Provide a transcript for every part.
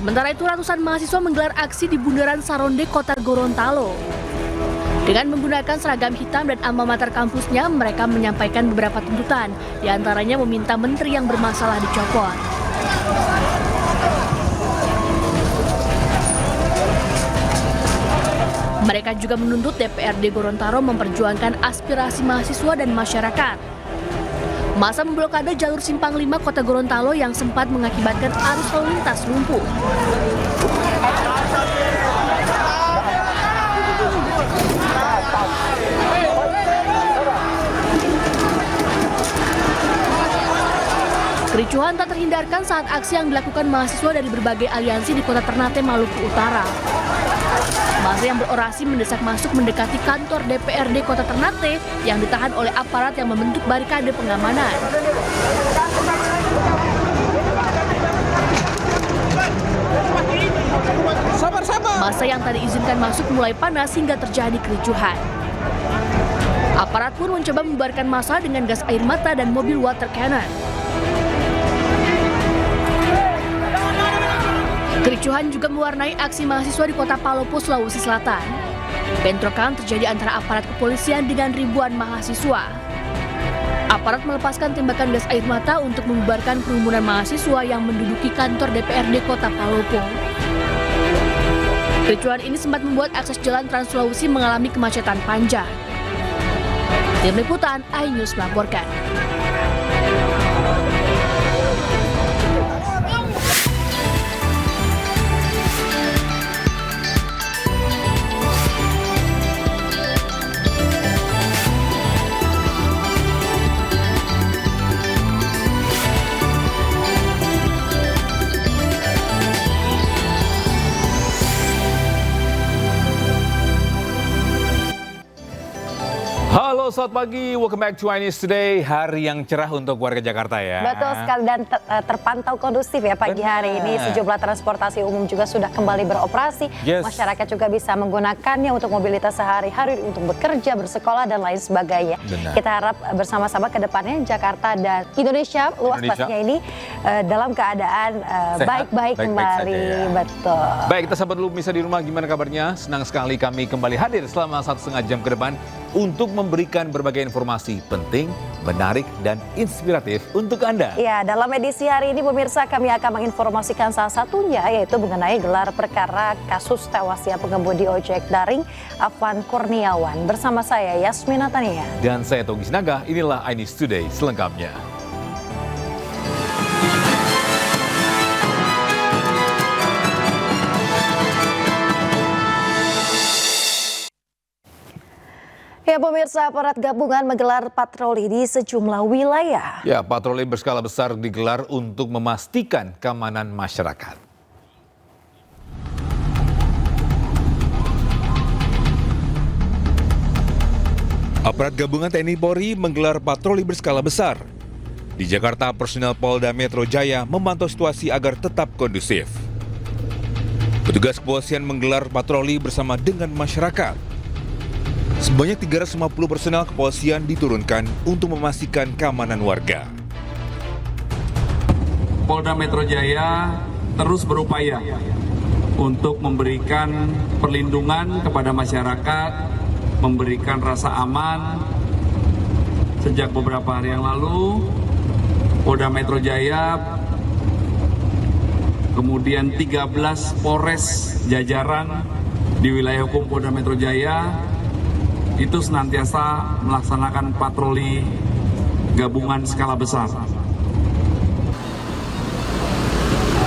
Sementara itu ratusan mahasiswa menggelar aksi di Bundaran Saronde, Kota Gorontalo. Dengan menggunakan seragam hitam dan alma mater kampusnya, mereka menyampaikan beberapa tuntutan, diantaranya meminta menteri yang bermasalah dicopot. Mereka juga menuntut DPRD Gorontalo memperjuangkan aspirasi mahasiswa dan masyarakat. Masa memblokade jalur Simpang 5 Kota Gorontalo yang sempat mengakibatkan arus lalu lintas lumpuh. Kericuhan tak terhindarkan saat aksi yang dilakukan mahasiswa dari berbagai aliansi di Kota Ternate, Maluku Utara. Massa yang berorasi mendesak masuk mendekati kantor DPRD Kota Ternate yang ditahan oleh aparat yang membentuk barikade pengamanan. Massa yang tadi izinkan masuk mulai panas hingga terjadi kericuhan. Aparat pun mencoba membubarkan massa dengan gas air mata dan mobil water cannon. Kericuhan juga mewarnai aksi mahasiswa di Kota Palopo, Sulawesi Selatan. Bentrokan terjadi antara aparat kepolisian dengan ribuan mahasiswa. Aparat melepaskan tembakan gas air mata untuk membubarkan kerumunan mahasiswa yang menduduki kantor DPRD Kota Palopo. Kericuhan ini sempat membuat akses jalan Trans Sulawesi mengalami kemacetan panjang. Tim Liputan iNews melaporkan. Halo, selamat pagi. Welcome back to iNews Today. Hari yang cerah untuk warga Jakarta ya. Betul sekali dan terpantau kondusif ya pagi hari ini. Sejumlah transportasi umum juga sudah kembali beroperasi. Yes. Masyarakat juga bisa menggunakannya untuk mobilitas sehari-hari, untuk bekerja, bersekolah, dan lain sebagainya. Benar. Kita harap bersama-sama ke depannya Jakarta dan Indonesia luas pastinya ini dalam keadaan baik-baik kembali. Saja, ya. Betul. Baik, kita sahabat dulu bisa di rumah, gimana kabarnya? Senang sekali kami kembali hadir selama 1,5 jam ke depan untuk memberikan berbagai informasi penting, menarik, dan inspiratif untuk Anda. Ya, dalam edisi hari ini pemirsa kami akan menginformasikan salah satunya yaitu mengenai gelar perkara kasus tewasnya pengemudi ojek daring Afwan Kurniawan. Bersama saya Yasmina Tania. Dan saya Togi Sinaga, inilah iNews Today selengkapnya. Ya pemirsa, aparat gabungan menggelar patroli di sejumlah wilayah. Ya, patroli berskala besar digelar untuk memastikan keamanan masyarakat. Aparat gabungan TNI Polri menggelar patroli berskala besar. Di Jakarta, personel Polda Metro Jaya memantau situasi agar tetap kondusif. Petugas kepolisian menggelar patroli bersama dengan masyarakat. Sebanyak 350 personel kepolisian diturunkan untuk memastikan keamanan warga. Polda Metro Jaya terus berupaya untuk memberikan perlindungan kepada masyarakat, memberikan rasa aman. Sejak beberapa hari yang lalu, Polda Metro Jaya, kemudian 13 Polres jajaran di wilayah hukum Polda Metro Jaya itu senantiasa melaksanakan patroli gabungan skala besar.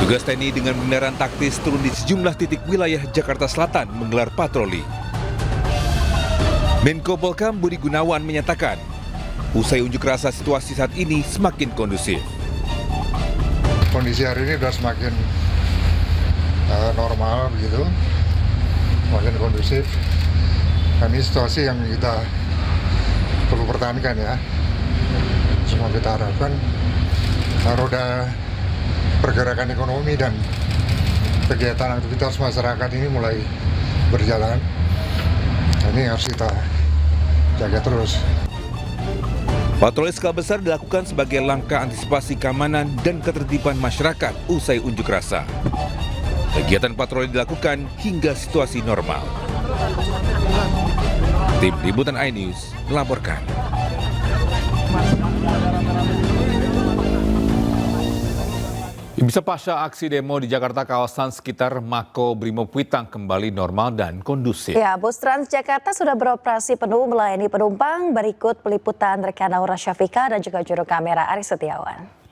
Tugas TNI dengan kendaraan taktis turun di sejumlah titik wilayah Jakarta Selatan menggelar patroli. Menko Polkam Budi Gunawan menyatakan, usai unjuk rasa situasi saat ini semakin kondusif. Kondisi hari ini sudah semakin normal begitu, semakin kondusif. Ini situasi yang kita perlu pertahankan ya. Semua kita harapkan roda pergerakan ekonomi dan kegiatan aktivitas masyarakat ini mulai berjalan. Ini harus kita jaga terus. Patroli skala besar dilakukan sebagai langkah antisipasi keamanan dan ketertiban masyarakat usai unjuk rasa. Kegiatan patroli dilakukan hingga situasi normal. Tim Liputan iNews melaporkan. Bisa pasca aksi demo di Jakarta, kawasan sekitar Mako Brimob Kuitang kembali normal dan kondusif. Ya, bus Transjakarta sudah beroperasi penuh melayani penumpang. Berikut peliputan rekan Aura Syafika dan juga juru kamera Aris Setiawan.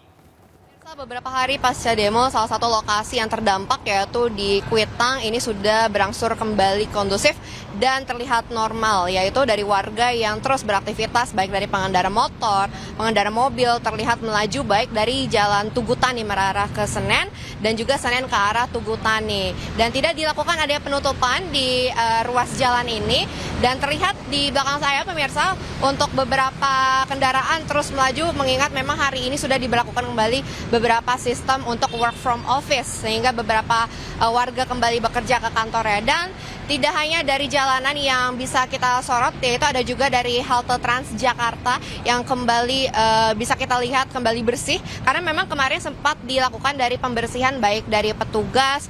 Beberapa hari pasca demo, salah satu lokasi yang terdampak yaitu di Kuitang ini sudah berangsur kembali kondusif dan terlihat normal, yaitu dari warga yang terus beraktivitas baik dari pengendara motor, pengendara mobil terlihat melaju baik dari jalan Tugu Tani mengarah ke Senen dan juga Senen ke arah Tugu Tani. Dan tidak dilakukan ada penutupan di ruas jalan ini dan terlihat di belakang saya pemirsa untuk beberapa kendaraan terus melaju mengingat memang hari ini sudah diberlakukan kembali beberapa sistem untuk work from office sehingga beberapa warga kembali bekerja ke kantornya. Dan tidak hanya dari jalanan yang bisa kita sorot, yaitu ada juga dari halte Transjakarta yang kembali bisa kita lihat kembali bersih karena memang kemarin sempat dilakukan dari pembersihan baik dari petugas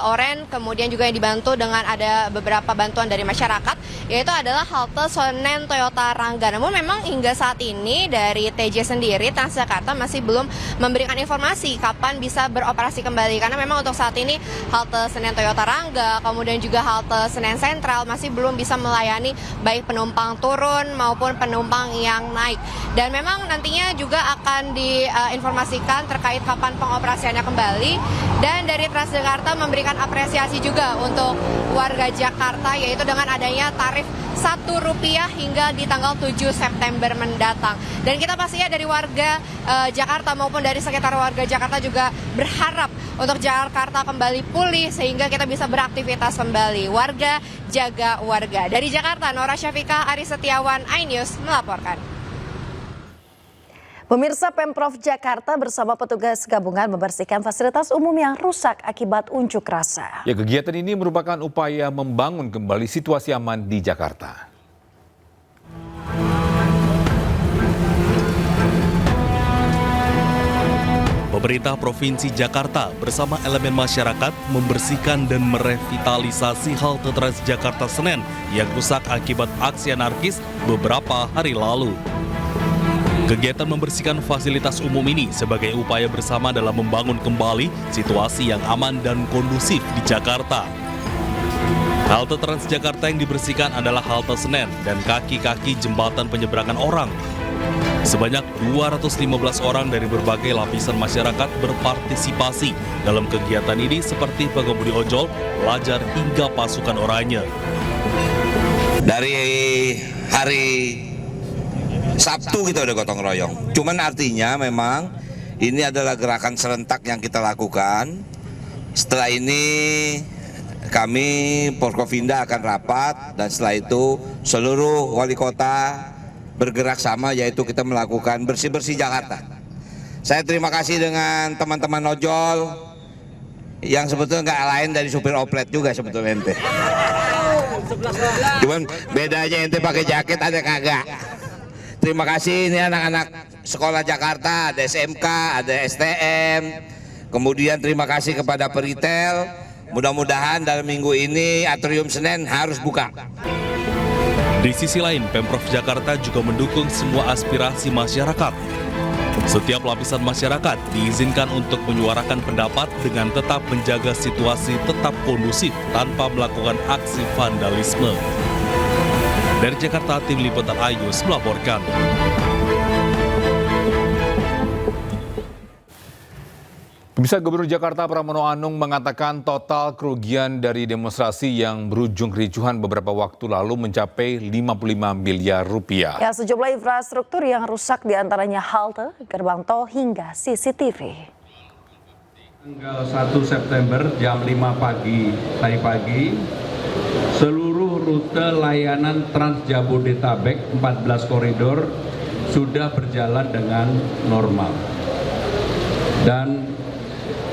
oren, kemudian juga yang dibantu dengan ada beberapa bantuan dari masyarakat, yaitu adalah halte Senen Toyota Rangga. Namun memang hingga saat ini dari TJ sendiri Transjakarta masih belum memberikan informasi kapan bisa beroperasi kembali karena memang untuk saat ini halte Senen Toyota Rangga kemudian juga halte Senen Sentral masih belum bisa melayani baik penumpang turun maupun penumpang yang naik. Dan memang nantinya juga akan diinformasikan terkait kapan pengoperasiannya kembali. Dan dari Transjakarta memberikan apresiasi juga untuk warga Jakarta yaitu dengan adanya tarif Rp1 hingga di tanggal 7 September mendatang. Dan kita pastinya dari warga Jakarta maupun dari sekitar warga Jakarta juga berharap untuk Jakarta kembali pulih sehingga kita bisa beraktivitas kembali. Warga jaga warga. Dari Jakarta, Nora Syafika, Aris Setiawan, iNews melaporkan. Pemirsa, Pemprov Jakarta bersama petugas gabungan membersihkan fasilitas umum yang rusak akibat unjuk rasa. Ya, kegiatan ini merupakan upaya membangun kembali situasi aman di Jakarta. Pemerintah Provinsi Jakarta bersama elemen masyarakat membersihkan dan merevitalisasi halte Transjakarta Senen yang rusak akibat aksi anarkis beberapa hari lalu. Kegiatan membersihkan fasilitas umum ini sebagai upaya bersama dalam membangun kembali situasi yang aman dan kondusif di Jakarta. Halte Transjakarta yang dibersihkan adalah halte Senen dan kaki-kaki jembatan penyeberangan orang. Sebanyak 215 orang dari berbagai lapisan masyarakat berpartisipasi dalam kegiatan ini seperti pengemudi ojol, pelajar hingga pasukan oranye. Dari hari Sabtu kita udah gotong royong. Cuman artinya memang ini adalah gerakan serentak yang kita lakukan. Setelah ini kami Porkovinda akan rapat dan setelah itu seluruh wali kota bergerak sama, yaitu kita melakukan bersih-bersih Jakarta. Saya terima kasih dengan teman-teman ojol yang sebetulnya nggak lain dari supir oplet juga sebetulnya ente. Cuman bedanya ente pakai jaket ada kagak. Terima kasih, ini anak-anak sekolah Jakarta, ada SMK, ada STM. Kemudian terima kasih kepada peritel. Mudah-mudahan dalam minggu ini Atrium Senen harus buka. Di sisi lain, Pemprov Jakarta juga mendukung semua aspirasi masyarakat. Setiap lapisan masyarakat diizinkan untuk menyuarakan pendapat dengan tetap menjaga situasi tetap kondusif tanpa melakukan aksi vandalisme. Dari Jakarta, Tim Liputan iNews melaporkan. Pemirsa, Gubernur Jakarta Pramono Anung mengatakan total kerugian dari demonstrasi yang berujung kericuhan beberapa waktu lalu mencapai 55 miliar rupiah. Ya, sejumlah infrastruktur yang rusak diantaranya halte, gerbang tol hingga CCTV. Tanggal 1 September jam 5 pagi, tadi pagi, seluruh rute layanan Trans Jabodetabek 14 koridor sudah berjalan dengan normal. Dan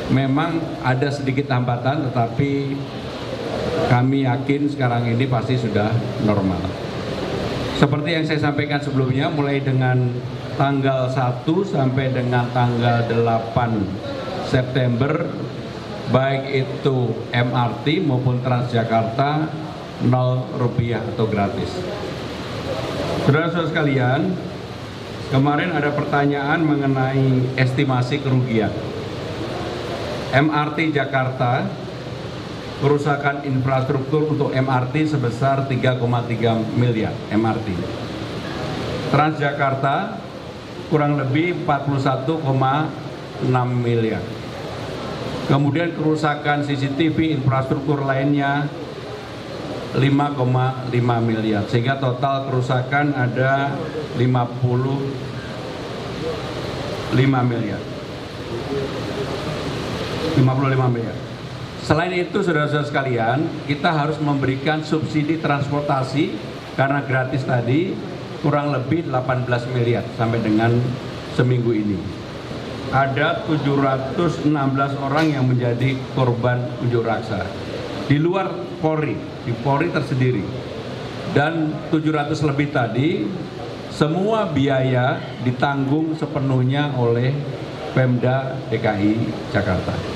memang ada sedikit hambatan, tetapi kami yakin sekarang ini pasti sudah normal. Seperti yang saya sampaikan sebelumnya, mulai dengan tanggal 1 sampai dengan tanggal 8 September baik itu MRT maupun Transjakarta, Rp0 atau gratis. Saudara-saudara sekalian, kemarin ada pertanyaan mengenai estimasi kerugian. MRT Jakarta, kerusakan infrastruktur untuk MRT sebesar 3,3 miliar MRT. Transjakarta kurang lebih 41,6 miliar. Kemudian kerusakan CCTV infrastruktur lainnya 5,5 miliar. Sehingga total kerusakan ada 55 miliar. Selain itu, saudara-saudara sekalian, kita harus memberikan subsidi transportasi karena gratis tadi kurang lebih 18 miliar sampai dengan seminggu ini. Ada 716 orang yang menjadi korban unjuk rasa. Di luar Polri, di Polri tersendiri. Dan 700 lebih tadi, semua biaya ditanggung sepenuhnya oleh Pemda DKI Jakarta.